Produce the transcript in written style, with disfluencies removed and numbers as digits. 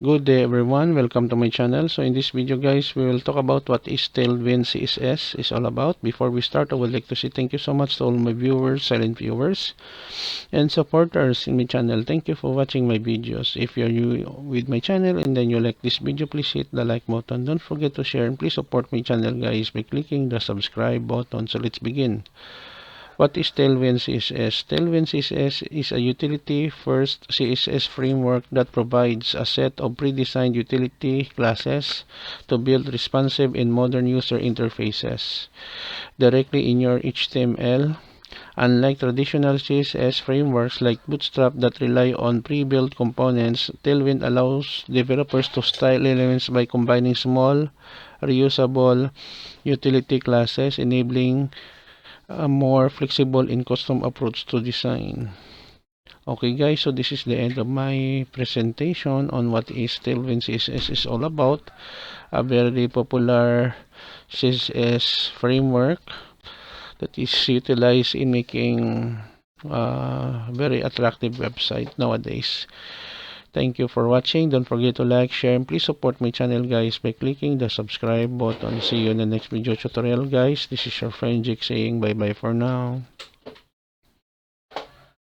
Good day everyone, welcome to my channel. So in this video guys, we will talk about what is Tailwind CSS is all about. Before we start, I would like to say thank you so much to all my viewers, silent viewers, and supporters in my channel. Thank you for watching my videos. If you're new with my channel and then you like this video, please hit the like button. Don't forget to share and please support my channel guys by clicking the subscribe button. So let's begin. What is Tailwind CSS? Tailwind CSS is a utility-first CSS framework that provides a set of pre-designed utility classes to build responsive and modern user interfaces directly in your HTML. Unlike traditional CSS frameworks like Bootstrap that rely on pre-built components, Tailwind allows developers to style elements by combining small, reusable utility classes, enabling a more flexible and custom approach to design. Okay guys, so this is the end of my presentation on what is Tailwind CSS is all about. A very popular CSS framework that is utilized in making very attractive website nowadays. Thank you for watching. Don't forget to like, share, and please support my channel guys by clicking the subscribe button. See you in the next video tutorial guys. This is your friend Jake saying bye bye for now.